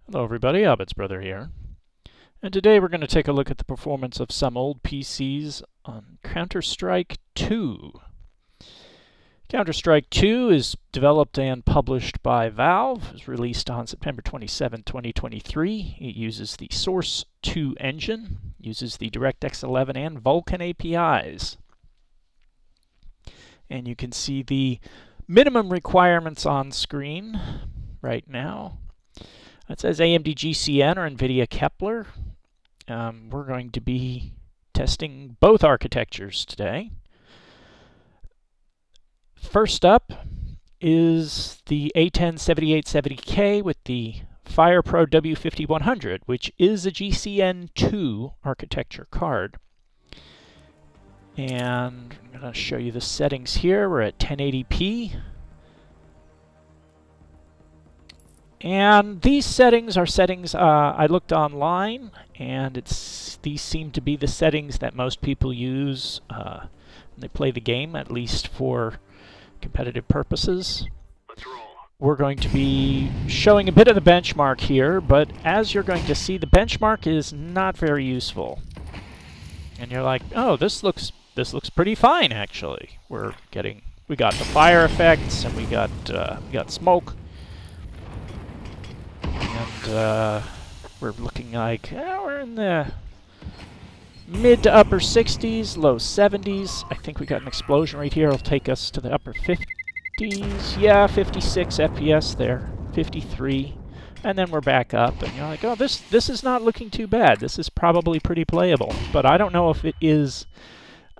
Hello everybody, Abed's brother here. And today we're going to take a look at the performance of some old PCs on Counter-Strike 2. Counter-Strike 2 is developed and published by Valve. It was released on September 27, 2023. It uses the Source 2 engine, uses the DirectX 11 and Vulkan APIs. And you can see the minimum requirements on screen right now. It says AMD GCN or NVIDIA Kepler. We're going to be testing both architectures today. First up is the A107870K with the FirePro W5100, which is a GCN2 architecture card. And I'm going to show you the settings here. We're at 1080p. And these settings are settings I looked online, and these seem to be the settings that most people use when they play the game, at least for competitive purposes. We're going to be showing a bit of the benchmark here, but as you're going to see, the benchmark is not very useful. And you're like, oh, this looks pretty fine actually. We got the fire effects, and we got smoke. And we're looking like we're in the mid to upper 60s, low 70s. I think we got an explosion right here. It'll take us to the upper 50s. Yeah, 56 FPS there, 53. And then we're back up, and you're like, oh, this is not looking too bad. This is probably pretty playable. But I don't know if it is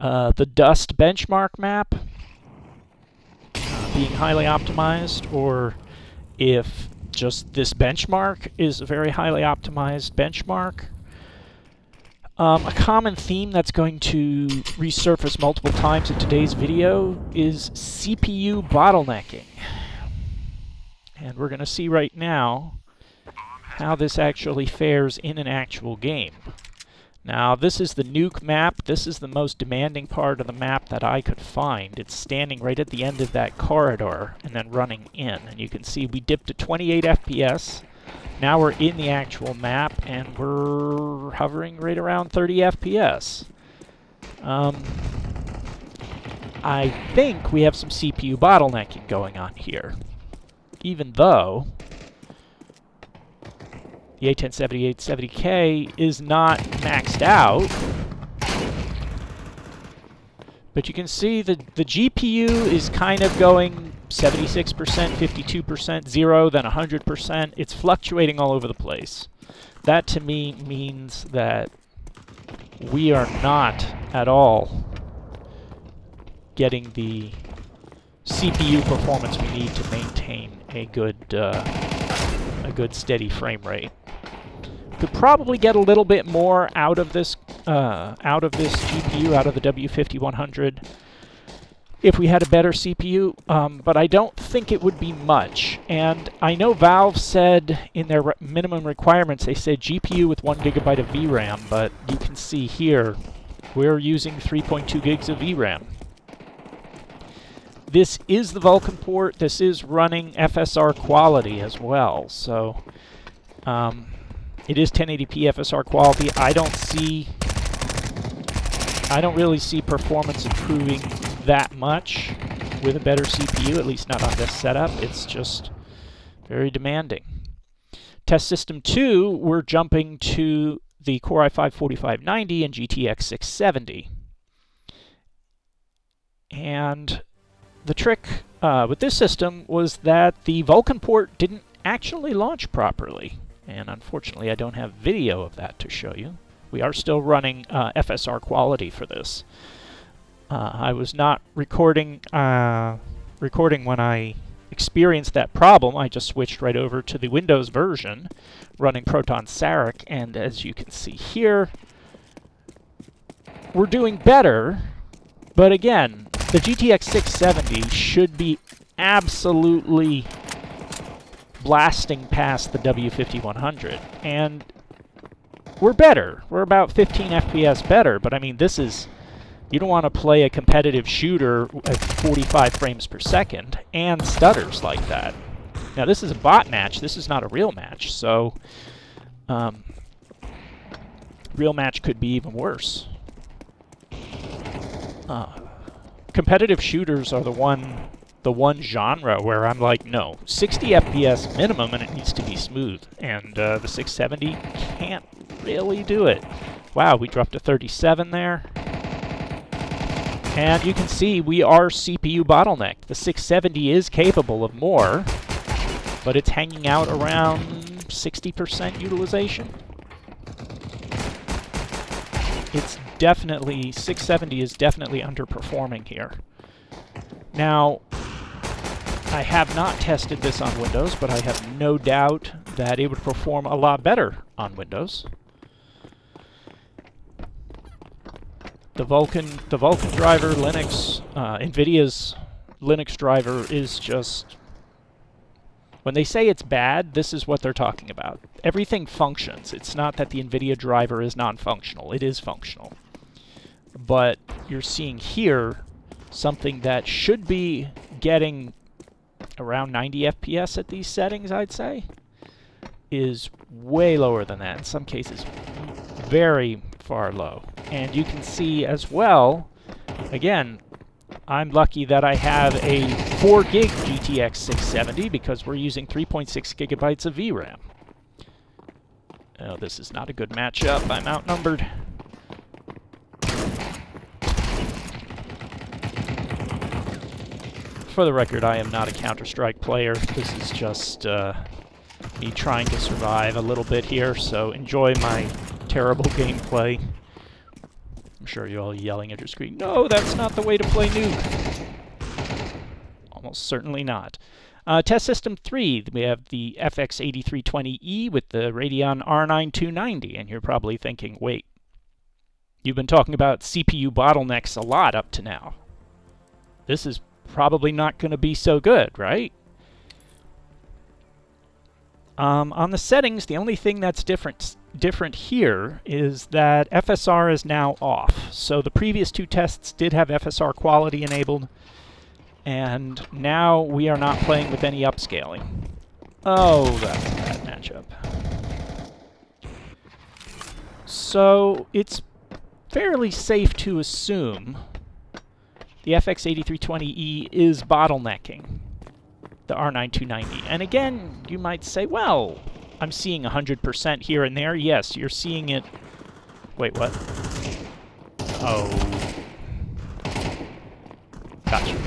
the dust benchmark map being highly optimized, or if just this benchmark is a very highly optimized benchmark. A common theme that's going to resurface multiple times in today's video is CPU bottlenecking. And we're going to see right now how this actually fares in an actual game. Now, this is the nuke map. This is the most demanding part of the map that I could find. It's standing right at the end of that corridor and then running in. And you can see we dipped to 28 FPS. Now we're in the actual map, and we're hovering right around 30 FPS. I think we have some CPU bottlenecking going on here. Even though the A107870K is not maxed out, but you can see the GPU is kind of going 76%, 52%, 0, then 100%. It's fluctuating all over the place. That to me means that we are not at all getting the CPU performance we need to maintain a good steady frame rate. Could probably get a little bit more out of this GPU, out of the W5100, if we had a better CPU, but I don't think it would be much. And I know Valve said in their minimum requirements, they said GPU with 1 GB of VRAM, but you can see here we're using 3.2 gigs of VRAM. This is the Vulkan port. This is running FSR quality as well, so it is 1080p FSR quality. I don't really see performance improving that much with a better CPU, at least not on this setup. It's just very demanding. Test system 2, we're jumping to the Core i5-4590 and GTX 670. And the trick with this system was that the Vulkan port didn't actually launch properly. And unfortunately, I don't have video of that to show you. We are still running FSR quality for this. I was not recording when I experienced that problem. I just switched right over to the Windows version, running Proton Saric, and as you can see here, we're doing better. But again, the GTX 670 should be absolutely blasting past the W5100, and we're better. We're about 15 FPS better, but I mean, this is, you don't want to play a competitive shooter at 45 frames per second and stutters like that. Now, this is a bot match. This is not a real match, so real match could be even worse. Competitive shooters are the one genre where I'm like, no, 60 FPS minimum, and it needs to be smooth. And the 670 can't really do it. Wow, we dropped to 37 there. And you can see we are CPU bottlenecked. The 670 is capable of more, but it's hanging out around 60% utilization. It's definitely, 670 is definitely underperforming here. Now, I have not tested this on Windows, but I have no doubt that it would perform a lot better on Windows. The Vulkan driver, Linux, NVIDIA's Linux driver is just... When they say it's bad, this is what they're talking about. Everything functions. It's not that the NVIDIA driver is non-functional. It is functional. But you're seeing here something that should be getting around 90 FPS at these settings, I'd say, is way lower than that. In some cases, very far low. And you can see as well, again, I'm lucky that I have a 4 gig GTX 670 because we're using 3.6 gigabytes of VRAM. Oh, this is not a good matchup. I'm outnumbered. For the record, I am not a Counter-Strike player. This is just me trying to survive a little bit here, so enjoy my terrible gameplay. I'm sure you're all yelling at your screen, no, that's not the way to play Nuke. Almost certainly not. Test System 3, we have the FX-8320e with the Radeon R9 290, and you're probably thinking, wait, you've been talking about CPU bottlenecks a lot up to now. This is probably not going to be so good, right? On the settings, the only thing that's different here is that FSR is now off. So the previous two tests did have FSR quality enabled, and now we are not playing with any upscaling. Oh, that's a bad matchup. So it's fairly safe to assume the FX-8320e is bottlenecking the R9 290. And again, you might say, well, I'm seeing 100% here and there. Yes, you're seeing it... Wait, what? Oh. Gotcha.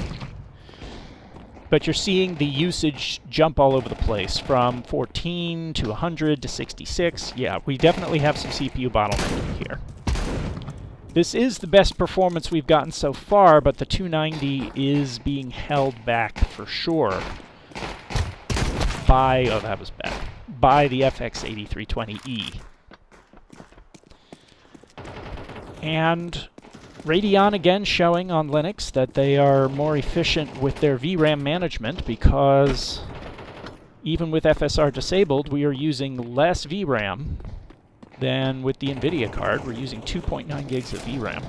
But you're seeing the usage jump all over the place, from 14 to 100 to 66. Yeah, we definitely have some CPU bottlenecking here. This is the best performance we've gotten so far, but the 290 is being held back for sure by... Oh, that was bad. By the FX-8320e. And Radeon again showing on Linux that they are more efficient with their VRAM management, because even with FSR disabled, we are using less VRAM than with the NVIDIA card. We're using 2.9 gigs of VRAM.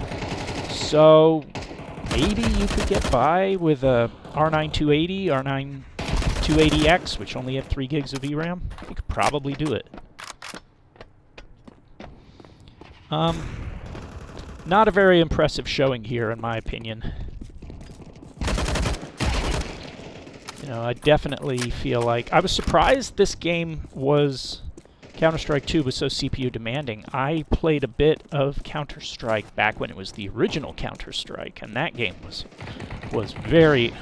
So maybe you could get by with a R9 280, R9 280X, which only have 3 gigs of VRAM. You could probably do it. Not a very impressive showing here, in my opinion. You know, I definitely feel like... I was surprised this game was... Counter-Strike 2 was so CPU demanding. I played a bit of Counter-Strike back when it was the original Counter-Strike, and that game was very...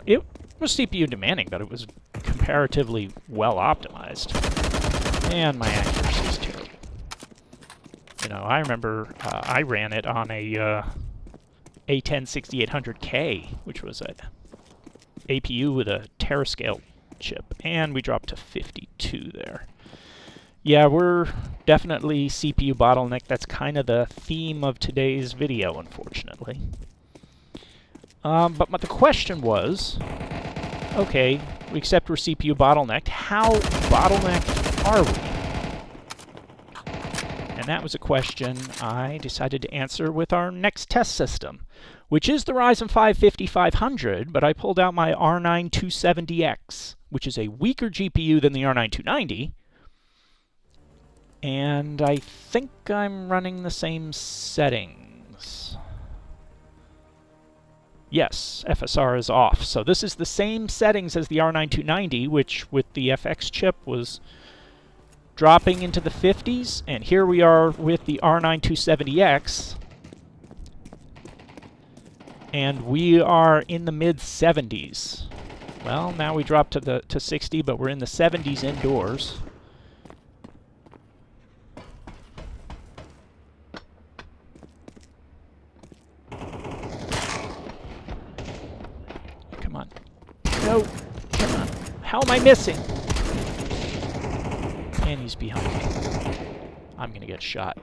it was CPU demanding, but it was comparatively well optimized. And my accuracy is terrible. You know, I remember I ran it on a A10 6800K, which was an APU with a terascale chip, and we dropped to 52 there. Yeah, we're definitely CPU bottleneck. That's kind of the theme of today's video, unfortunately. But the question was, okay, we accept we're CPU bottlenecked. How bottlenecked are we? And that was a question I decided to answer with our next test system, which is the Ryzen 5 5500, but I pulled out my R9 270X, which is a weaker GPU than the R9 290. And I think I'm running the same settings. Yes, FSR is off. So this is the same settings as the R9 290, which with the FX chip was dropping into the 50s. And here we are with the R9 270X. And we are in the mid-70s. Well, now we dropped to 60, but we're in the 70s indoors. Come on. No. Come on. How am I missing? And he's behind me. I'm going to get shot.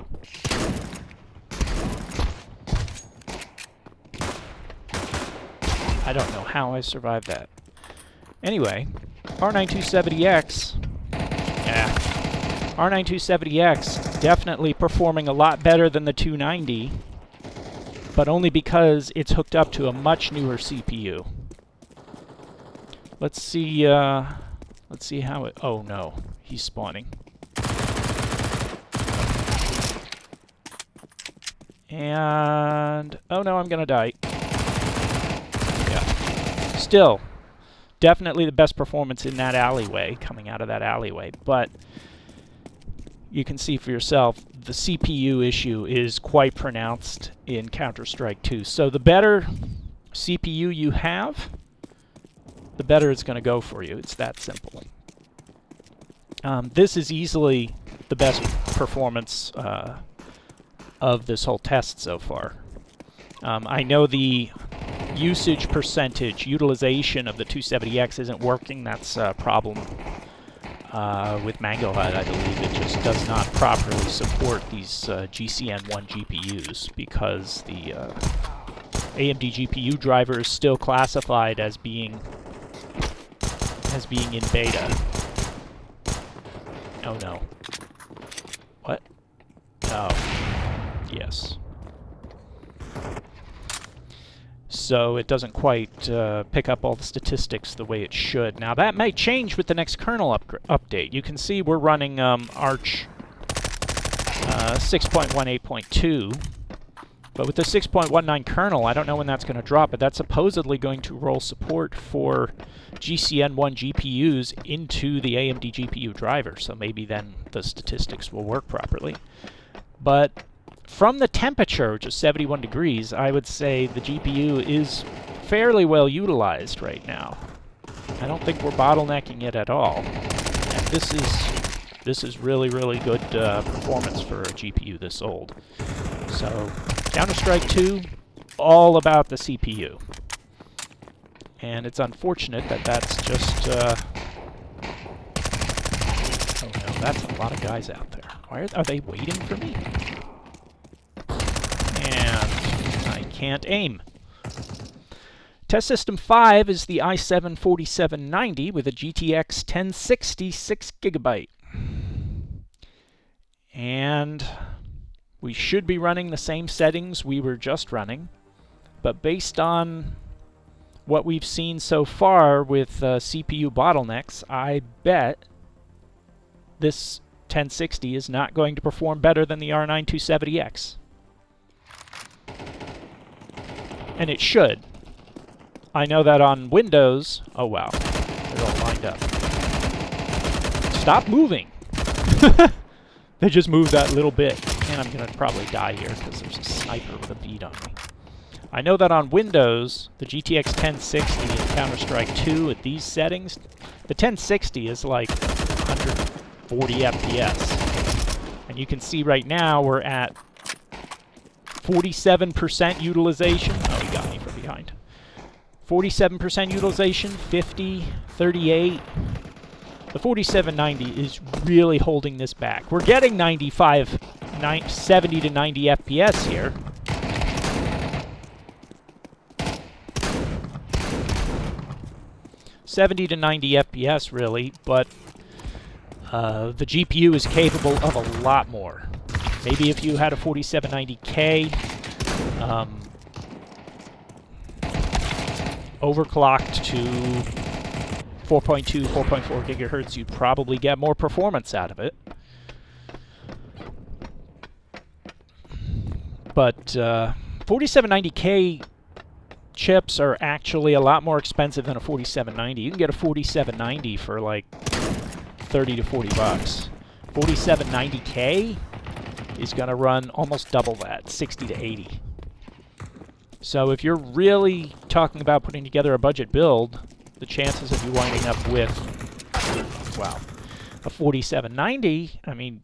I don't know how I survived that. Anyway, R9 270X. Yeah. R9 270X definitely performing a lot better than the 290, but only because it's hooked up to a much newer CPU. Let's see how it... Oh no, he's spawning. And... oh no, I'm gonna die. Yeah. Still, definitely the best performance in that alleyway, coming out of that alleyway, but you can see for yourself, the CPU issue is quite pronounced in Counter-Strike 2. So the better CPU you have, the better it's going to go for you. It's that simple. This is easily the best performance of this whole test so far. I know the usage percentage, utilization of the 270X isn't working. That's a problem with MangoHUD, I believe. It just does not properly support these GCN1 GPUs because the AMD GPU driver is still classified as being in beta. Oh no. What? Oh. Yes. So it doesn't quite pick up all the statistics the way it should. Now that may change with the next kernel update. You can see we're running Arch 6.18.2, but with the 6.19 kernel, I don't know when that's going to drop, but that's supposedly going to roll support for GCN1 GPUs into the AMD GPU driver, so maybe then the statistics will work properly. But from the temperature, which is 71 degrees, I would say the GPU is fairly well utilized right now. I don't think we're bottlenecking it at all. And this is really, really good performance for a GPU this old. So, Counter-Strike 2, all about the CPU. And it's unfortunate that that's just... oh no, that's a lot of guys out there. Why are they waiting for me? And I can't aim. Test System 5 is the i7-4790 with a GTX 1060 6GB. And we should be running the same settings we were just running, but based on what we've seen so far with CPU bottlenecks, I bet this 1060 is not going to perform better than the R9 270X. And it should. I know that on Windows... oh wow, they're all lined up. Stop moving! They just moved that little bit. And I'm going to probably die here because there's a sniper with a bead on me. I know that on Windows, the GTX 1060 in Counter-Strike 2 at these settings, the 1060 is like 140 FPS. And you can see right now we're at 47% utilization. Oh, he got me from behind. 47% utilization, 50, 38. The 4790 is really holding this back. We're getting 70 to 90 FPS here. (70 to 90 FPS really, but the GPU is capable of a lot more. Maybe if you had a 4790K, overclocked to 4.2, 4.4 gigahertz, you'd probably get more performance out of it. But 4790K chips are actually a lot more expensive than a 4790. You can get a 4790 for like 30 to 40 bucks. 4790K is going to run almost double that, 60 to 80. So if you're really talking about putting together a budget build, the chances of you winding up with, well, a 4790, I mean,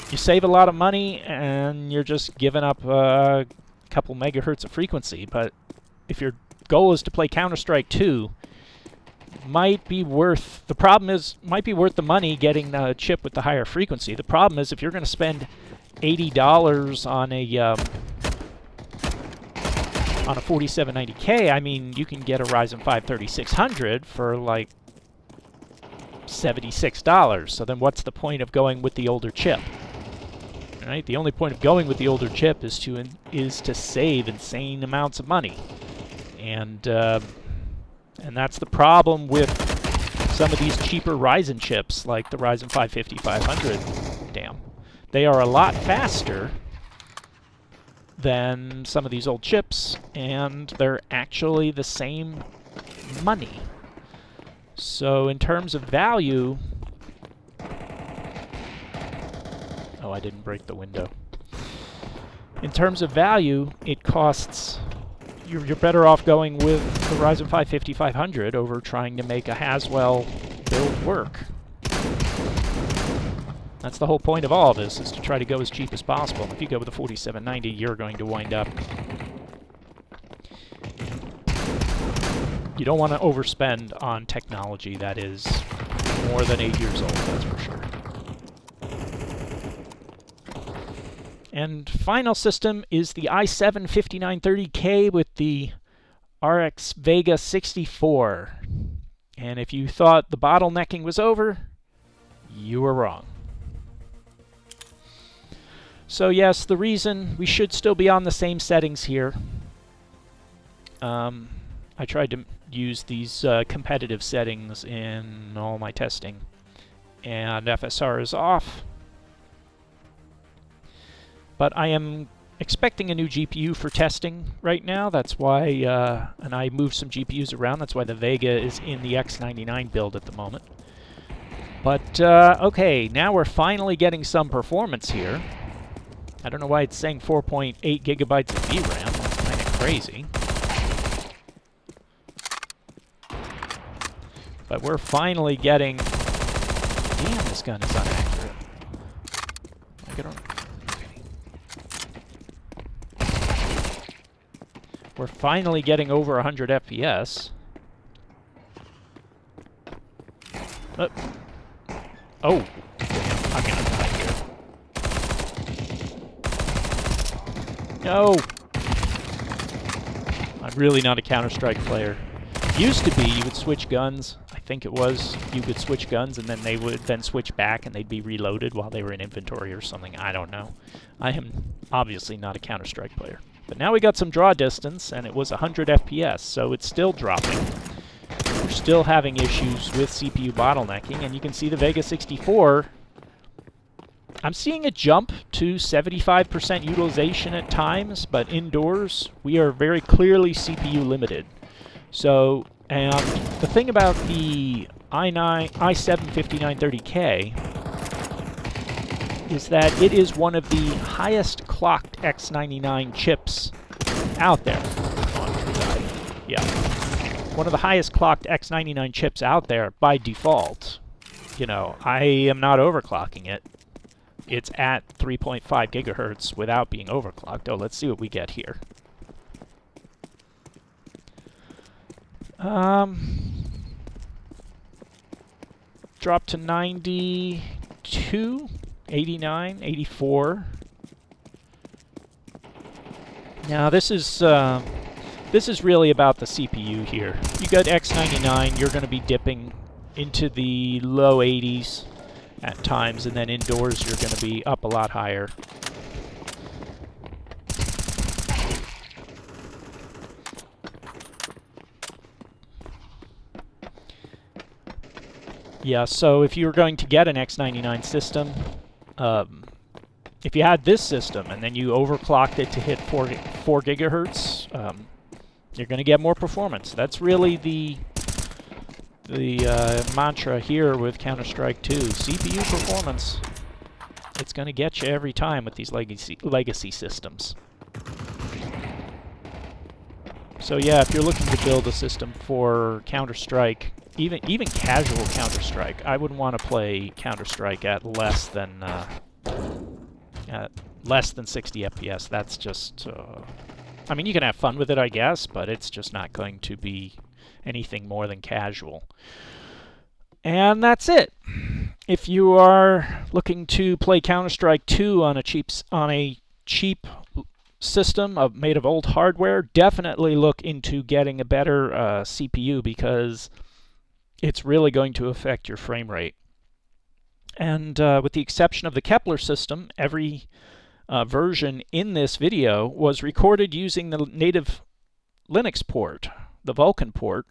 you save a lot of money and you're just giving up a couple megahertz of frequency. But if your goal is to play Counter-Strike 2, might be worth the money getting the chip with the higher frequency. The problem is if you're going to spend $80 on a 4790K, I mean, you can get a Ryzen 5 3600 for like $76. So then what's the point of going with the older chip? Right? The only point of going with the older chip is to save insane amounts of money. And that's the problem with some of these cheaper Ryzen chips, like the Ryzen 5 5500. Damn. They are a lot faster than some of these old chips, and they're actually the same money. So in terms of value... Oh, I didn't break the window. In terms of value, it costs... You're better off going with the Ryzen 5 5500 over trying to make a Haswell build work. That's the whole point of all of this, is to try to go as cheap as possible. If you go with a 4790, you're going to wind up... You don't want to overspend on technology that is more than 8 years old, that's for sure. And final system is the i7 5930K with the RX Vega 64. And if you thought the bottlenecking was over, you were wrong. So yes, the reason we should still be on the same settings here. I tried to use these competitive settings in all my testing. And FSR is off. But I am expecting a new GPU for testing right now. That's why, and I moved some GPUs around. That's why the Vega is in the X99 build at the moment. But, okay, now we're finally getting some performance here. I don't know why it's saying 4.8 gigabytes of VRAM. That's kind of crazy. But we're finally getting... Damn, this gun is inaccurate. I don't... We're finally getting over 100 FPS. Oh! I'm gonna die here. No! I'm really not a Counter-Strike player. Used to be, you would switch guns. I think it was. You could switch guns and then they would then switch back and they'd be reloaded while they were in inventory or something. I don't know. I am obviously not a Counter-Strike player. But now we got some draw distance, and it was 100 FPS, so it's still dropping. We're still having issues with CPU bottlenecking, and you can see the Vega 64. I'm seeing a jump to 75% utilization at times, but indoors, we are very clearly CPU limited. So, and the thing about the i7 5930K is that it is one of the highest clocked X99 chips out there. Yeah. One of the highest clocked X99 chips out there by default. You know, I am not overclocking it. It's at 3.5 gigahertz without being overclocked. Oh, let's see what we get here. Drop to 92. 89, 84. Now this is really about the CPU here. You got X99, you're going to be dipping into the low 80s at times, and then indoors you're going to be up a lot higher. Yeah, so if you were going to get an X99 system, if you had this system and then you overclocked it to hit 4 gigahertz, you're going to get more performance. That's really the mantra here with Counter-Strike 2. CPU performance. It's going to get you every time with these legacy systems. So yeah, if you're looking to build a system for Counter-Strike, even casual Counter-Strike, I wouldn't want to play Counter-Strike at less than 60 FPS. That's just, I mean, you can have fun with it, I guess, but it's just not going to be anything more than casual. And that's it. If you are looking to play Counter-Strike 2 on a cheap system made of old hardware, definitely look into getting a better CPU, because it's really going to affect your frame rate. And with the exception of the Kepler system, every version in this video was recorded using the native Linux port, the Vulkan port,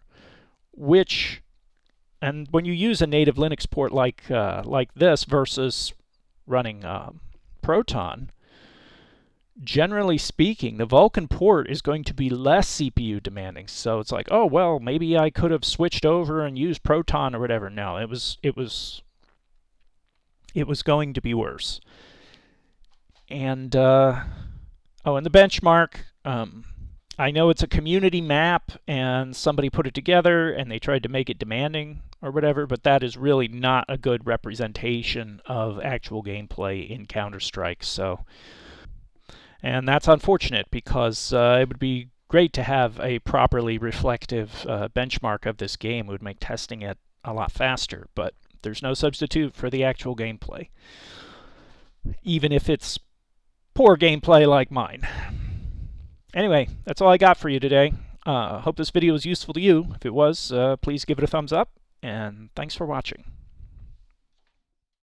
and when you use a native Linux port like this versus running Proton, generally speaking, the Vulkan port is going to be less CPU demanding. So it's like, oh well, maybe I could have switched over and used Proton or whatever. No, it was going to be worse. And and the benchmark. I know it's a community map and somebody put it together and they tried to make it demanding or whatever, but that is really not a good representation of actual gameplay in Counter-Strike. So, and that's unfortunate, because it would be great to have a properly reflective benchmark of this game. It would make testing it a lot faster, but there's no substitute for the actual gameplay, even if it's poor gameplay like mine. Anyway, that's all I got for you today. Hope this video was useful to you. If it was, please give it a thumbs up, and thanks for watching.